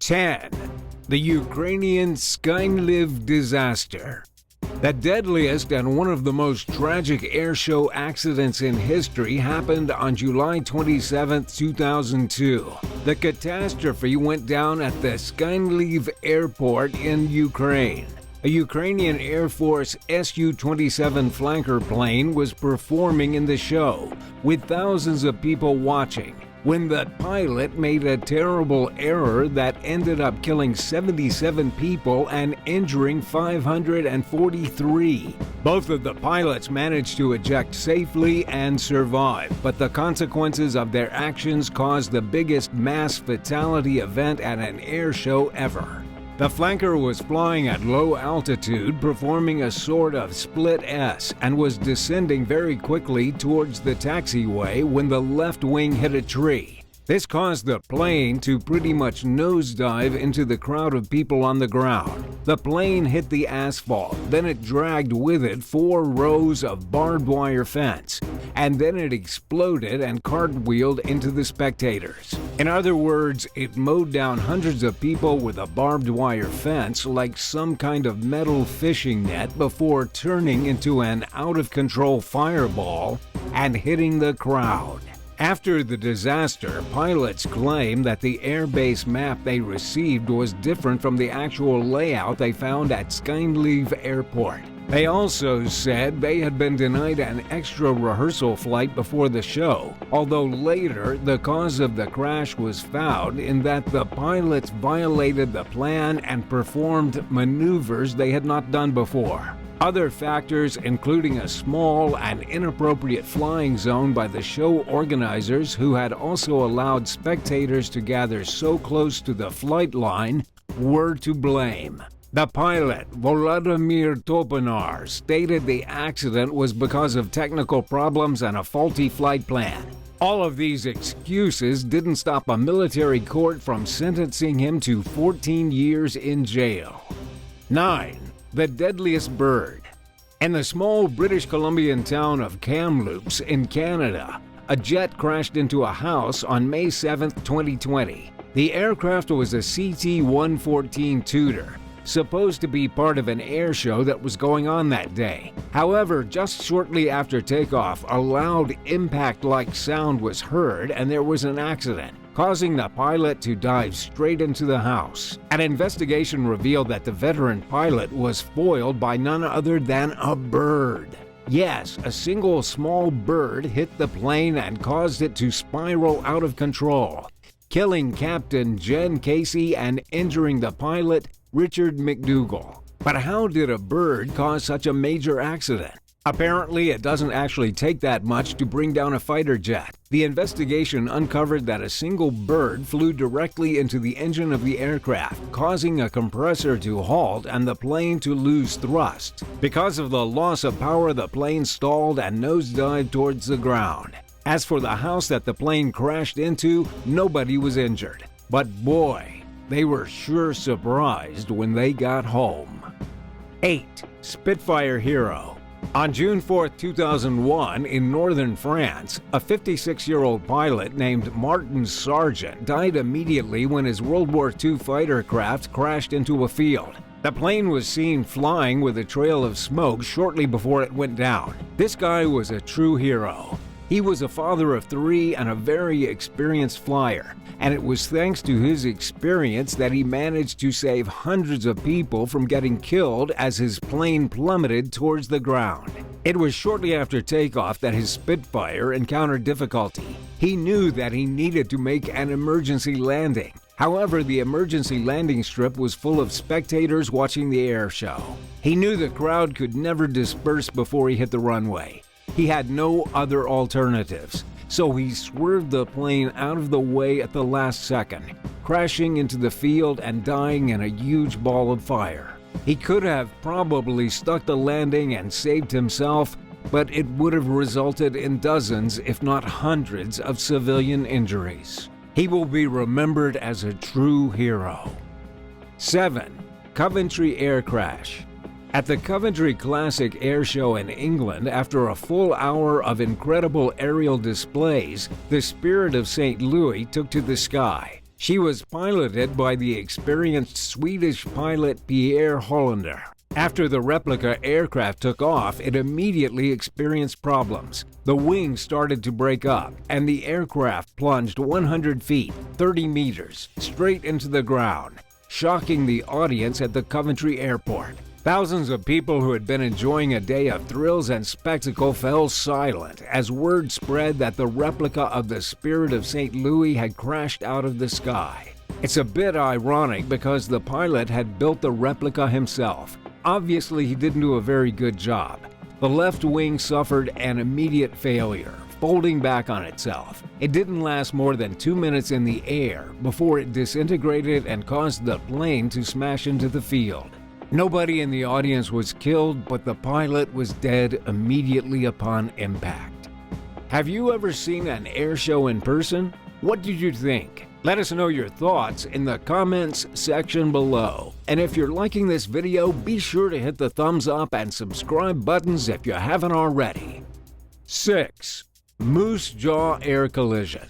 10. The Ukrainian SKNYLIV disaster. The deadliest and one of the most tragic airshow accidents in history happened on July 27, 2002. The catastrophe went down at the SKNYLIV airport in Ukraine. A Ukrainian Air Force Su-27 flanker plane was performing in the show, with thousands of people watching, when the pilot made a terrible error that ended up killing 77 people and injuring 543. Both of the pilots managed to eject safely and survive, but the consequences of their actions caused the biggest mass fatality event at an air show ever. The flanker was flying at low altitude, performing a sort of split S, and was descending very quickly towards the taxiway when the left wing hit a tree. This caused the plane to pretty much nosedive into the crowd of people on the ground. The plane hit the asphalt, then it dragged with it 4 rows of barbed wire fence, and then it exploded and cartwheeled into the spectators. In other words, it mowed down hundreds of people with a barbed wire fence like some kind of metal fishing net before turning into an out-of-control fireball and hitting the crowd. After the disaster, pilots claim that the airbase map they received was different from the actual layout they found at SKNYLIV Airport. They also said they had been denied an extra rehearsal flight before the show, although later the cause of the crash was found in that the pilots violated the plan and performed maneuvers they had not done before. Other factors, including a small and inappropriate flying zone by the show organizers who had also allowed spectators to gather so close to the flight line, were to blame. The pilot, Volodymyr Topinar, stated the accident was because of technical problems and a faulty flight plan. All of these excuses didn't stop a military court from sentencing him to 14 years in jail. 9. The deadliest bird. In the small British Columbian town of Kamloops in Canada, a jet crashed into a house on May 7, 2020. The aircraft was a CT-114 Tudor, supposed to be part of an air show that was going on that day. However, just shortly after takeoff, a loud impact-like sound was heard and there was an accident, causing the pilot to dive straight into the house. An investigation revealed that the veteran pilot was foiled by none other than a bird. Yes, a single small bird hit the plane and caused it to spiral out of control, killing Captain Jen Casey and injuring the pilot, Richard McDougall. But how did a bird cause such a major accident? Apparently, it doesn't actually take that much to bring down a fighter jet. The investigation uncovered that a single bird flew directly into the engine of the aircraft, causing a compressor to halt and the plane to lose thrust. Because of the loss of power, the plane stalled and nosedived towards the ground. As for the house that the plane crashed into, nobody was injured. But boy, they were sure surprised when they got home. 8. Spitfire Hero. On June 4, 2001, in northern France, a 56-year-old pilot named Martin Sargent died immediately when his World War II fighter craft crashed into a field. The plane was seen flying with a trail of smoke shortly before it went down. This guy was a true hero. He was a father of 3 and a very experienced flyer, and it was thanks to his experience that he managed to save hundreds of people from getting killed as his plane plummeted towards the ground. It was shortly after takeoff that his Spitfire encountered difficulty. He knew that he needed to make an emergency landing. However, the emergency landing strip was full of spectators watching the air show. He knew the crowd could never disperse before he hit the runway. He had no other alternatives, so he swerved the plane out of the way at the last second, crashing into the field and dying in a huge ball of fire. He could have probably stuck the landing and saved himself, but it would have resulted in dozens, if not hundreds, of civilian injuries. He will be remembered as a true hero. 7. Coventry Air Crash. At the Coventry Classic Air Show in England, after a full hour of incredible aerial displays, the Spirit of St. Louis took to the sky. She was piloted by the experienced Swedish pilot Pierre Hollander. After the replica aircraft took off, it immediately experienced problems. The wings started to break up, and the aircraft plunged 100 feet, 30 meters, straight into the ground, shocking the audience at the Coventry airport. Thousands of people who had been enjoying a day of thrills and spectacle fell silent as word spread that the replica of the Spirit of St. Louis had crashed out of the sky. It's a bit ironic because the pilot had built the replica himself. Obviously, he didn't do a very good job. The left wing suffered an immediate failure, folding back on itself. It didn't last more than 2 minutes in the air before it disintegrated and caused the plane to smash into the field. Nobody in the audience was killed, but the pilot was dead immediately upon impact. Have you ever seen an air show in person? What did you think? Let us know your thoughts in the comments section below. And if you're liking this video, be sure to hit the thumbs up and subscribe buttons if you haven't already. 6. Moose Jaw Air Collision.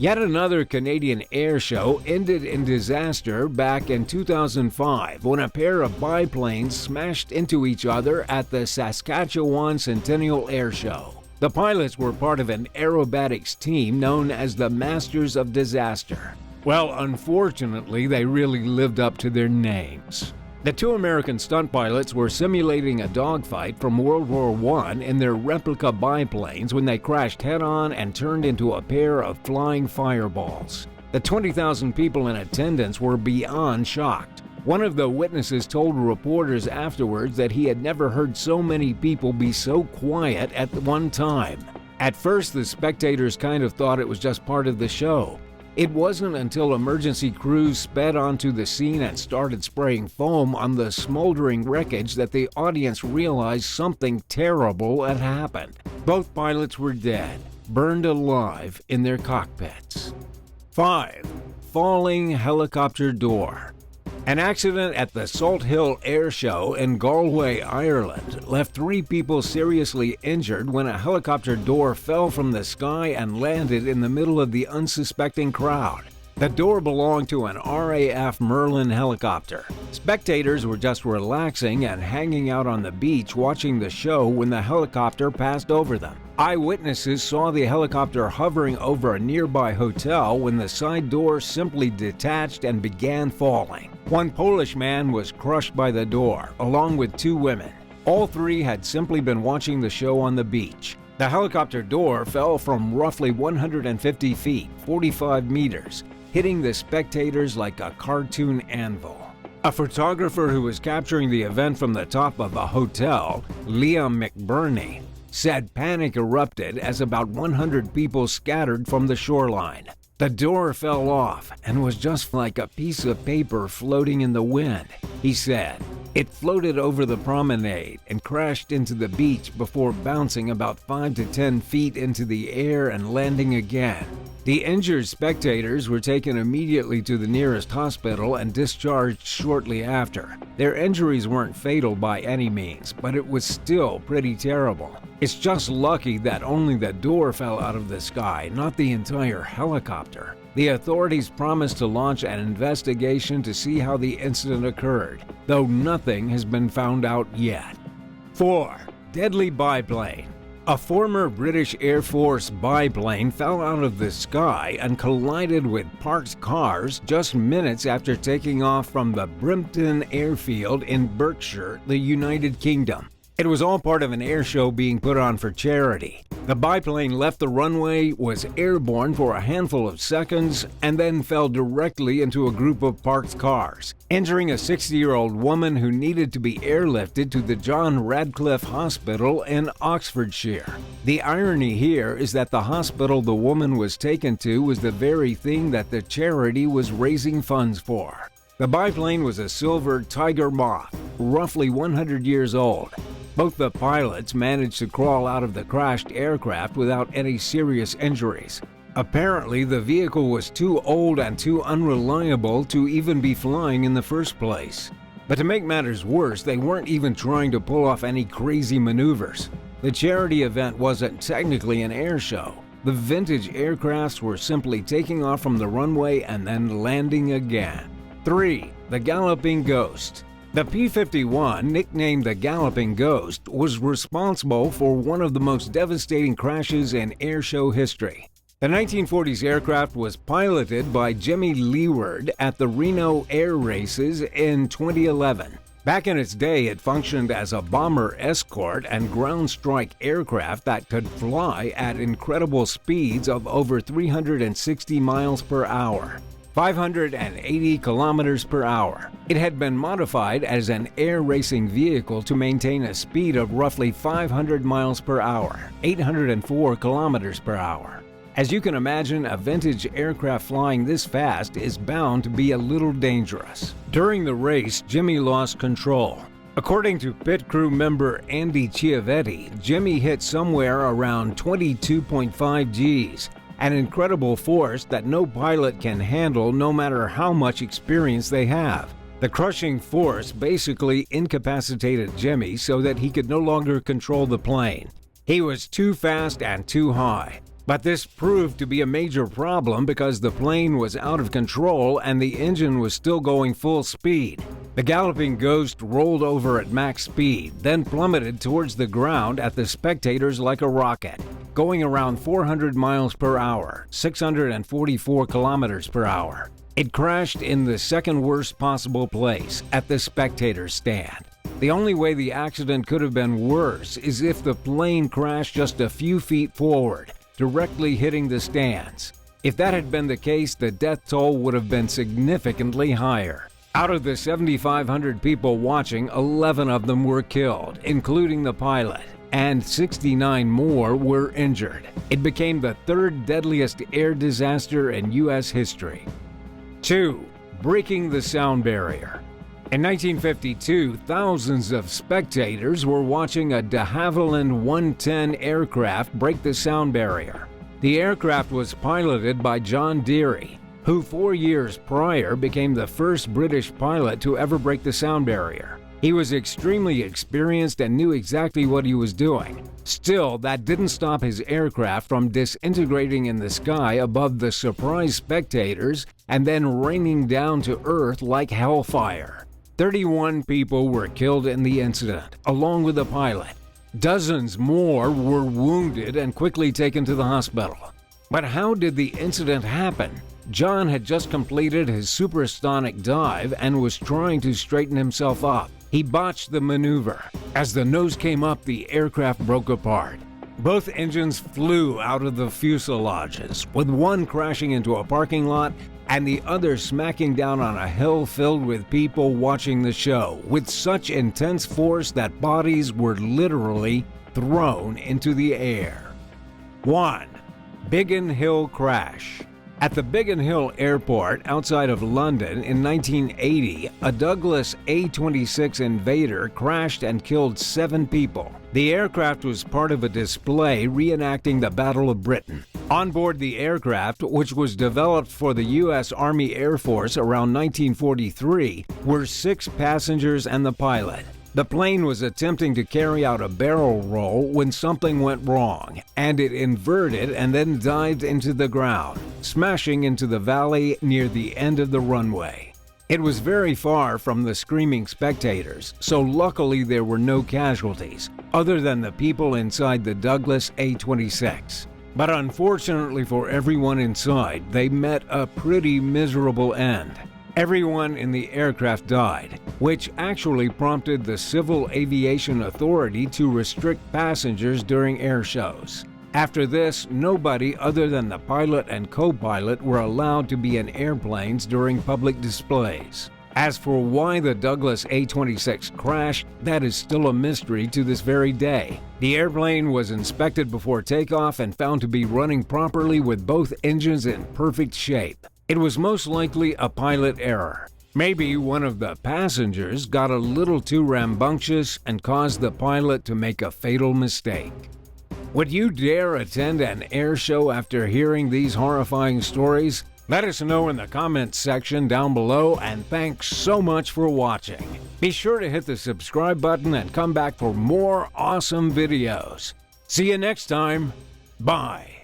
Yet another Canadian air show ended in disaster back in 2005 when a pair of biplanes smashed into each other at the Saskatchewan Centennial Air Show. The pilots were part of an aerobatics team known as the Masters of Disaster. Well, unfortunately, they really lived up to their names. The two American stunt pilots were simulating a dogfight from World War I in their replica biplanes when they crashed head-on and turned into a pair of flying fireballs. The 20,000 people in attendance were beyond shocked. One of the witnesses told reporters afterwards that he had never heard so many people be so quiet at one time. At first, the spectators kind of thought it was just part of the show. It wasn't until emergency crews sped onto the scene and started spraying foam on the smoldering wreckage that the audience realized something terrible had happened. Both pilots were dead, burned alive in their cockpits. 5. Falling helicopter door. An accident at the Salt Hill Air Show in Galway, Ireland, left 3 people seriously injured when a helicopter door fell from the sky and landed in the middle of the unsuspecting crowd. The door belonged to an RAF Merlin helicopter. Spectators were just relaxing and hanging out on the beach watching the show when the helicopter passed over them. Eyewitnesses saw the helicopter hovering over a nearby hotel when the side door simply detached and began falling. One Polish man was crushed by the door, along with 2 women. All 3 had simply been watching the show on the beach. The helicopter door fell from roughly 150 feet, 45 meters, hitting the spectators like a cartoon anvil. A photographer who was capturing the event from the top of a hotel, Liam McBurney, said panic erupted as about 100 people scattered from the shoreline. The door fell off and was just like a piece of paper floating in the wind, he said. It floated over the promenade and crashed into the beach before bouncing about 5 to 10 feet into the air and landing again. The injured spectators were taken immediately to the nearest hospital and discharged shortly after. Their injuries weren't fatal by any means, but it was still pretty terrible. It's just lucky that only the door fell out of the sky, not the entire helicopter. The authorities promised to launch an investigation to see how the incident occurred, though nothing has been found out yet. 4. Deadly biplane. A former British Air Force biplane fell out of the sky and collided with parked cars just minutes after taking off from the Brimpton airfield in Berkshire, the United Kingdom. It was all part of an air show being put on for charity. The biplane left the runway, was airborne for a handful of seconds, and then fell directly into a group of parked cars, injuring a 60-year-old woman who needed to be airlifted to the John Radcliffe Hospital in Oxfordshire. The irony here is that the hospital the woman was taken to was the very thing that the charity was raising funds for. The biplane was a silver Tiger Moth, roughly 100 years old. Both the pilots managed to crawl out of the crashed aircraft without any serious injuries. Apparently, the vehicle was too old and too unreliable to even be flying in the first place. But to make matters worse, they weren't even trying to pull off any crazy maneuvers. The charity event wasn't technically an air show. The vintage aircrafts were simply taking off from the runway and then landing again. 3. The Galloping Ghost. The P-51, nicknamed the Galloping Ghost, was responsible for one of the most devastating crashes in airshow history. The 1940s aircraft was piloted by Jimmy Leeward at the Reno Air Races in 2011. Back in its day, it functioned as a bomber escort and ground strike aircraft that could fly at incredible speeds of over 360 miles per hour. 580 kilometers per hour. It had been modified as an air racing vehicle to maintain a speed of roughly 500 miles per hour, 804 kilometers per hour. As you can imagine, a vintage aircraft flying this fast is bound to be a little dangerous. During the race, Jimmy lost control. According to pit crew member Andy Chiavetti, Jimmy hit somewhere around 22.5 Gs, an incredible force that no pilot can handle no matter how much experience they have. The crushing force basically incapacitated Jimmy so that he could no longer control the plane. He was too fast and too high. But this proved to be a major problem because the plane was out of control and the engine was still going full speed. The Galloping Ghost rolled over at max speed, then plummeted towards the ground at the spectators like a rocket, going around 400 miles per hour, 644 kilometers per hour. It crashed in the second worst possible place, at the spectator stand. The only way the accident could have been worse is if the plane crashed just a few feet forward, directly hitting the stands. If that had been the case, the death toll would have been significantly higher. Out of the 7,500 people watching, 11 of them were killed, including the pilot, and 69 more were injured. It became the third deadliest air disaster in U.S. history. 2. Breaking the sound barrier. In 1952, thousands of spectators were watching a de Havilland 110 aircraft break the sound barrier. The aircraft was piloted by John Deary, who 4 years prior became the first British pilot to ever break the sound barrier. He was extremely experienced and knew exactly what he was doing. Still, that didn't stop his aircraft from disintegrating in the sky above the surprised spectators and then raining down to earth like hellfire. 31 people were killed in the incident, along with the pilot. Dozens more were wounded and quickly taken to the hospital. But how did the incident happen? John had just completed his supersonic dive and was trying to straighten himself up. He botched the maneuver. As the nose came up, the aircraft broke apart. Both engines flew out of the fuselages, with one crashing into a parking lot and the other smacking down on a hill filled with people watching the show, with such intense force that bodies were literally thrown into the air. 1. Biggin Hill crash. At the Biggin Hill Airport outside of London in 1980, a Douglas A-26 Invader crashed and killed 7 people. The aircraft was part of a display reenacting the Battle of Britain. On board the aircraft, which was developed for the U.S. Army Air Force around 1943, were 6 passengers and the pilot. The plane was attempting to carry out a barrel roll when something went wrong, and it inverted and then dived into the ground, smashing into the valley near the end of the runway. It was very far from the screaming spectators, so luckily there were no casualties, other than the people inside the Douglas A-26. But unfortunately for everyone inside, they met a pretty miserable end. Everyone in the aircraft died, which actually prompted the Civil Aviation Authority to restrict passengers during air shows. After this, nobody other than the pilot and co-pilot were allowed to be in airplanes during public displays. As for why the Douglas A-26 crashed, that is still a mystery to this very day. The airplane was inspected before takeoff and found to be running properly with both engines in perfect shape. It was most likely a pilot error. Maybe one of the passengers got a little too rambunctious and caused the pilot to make a fatal mistake. Would you dare attend an air show after hearing these horrifying stories? Let us know in the comments section down below, and thanks so much for watching. Be sure to hit the subscribe button and come back for more awesome videos. See you next time. Bye.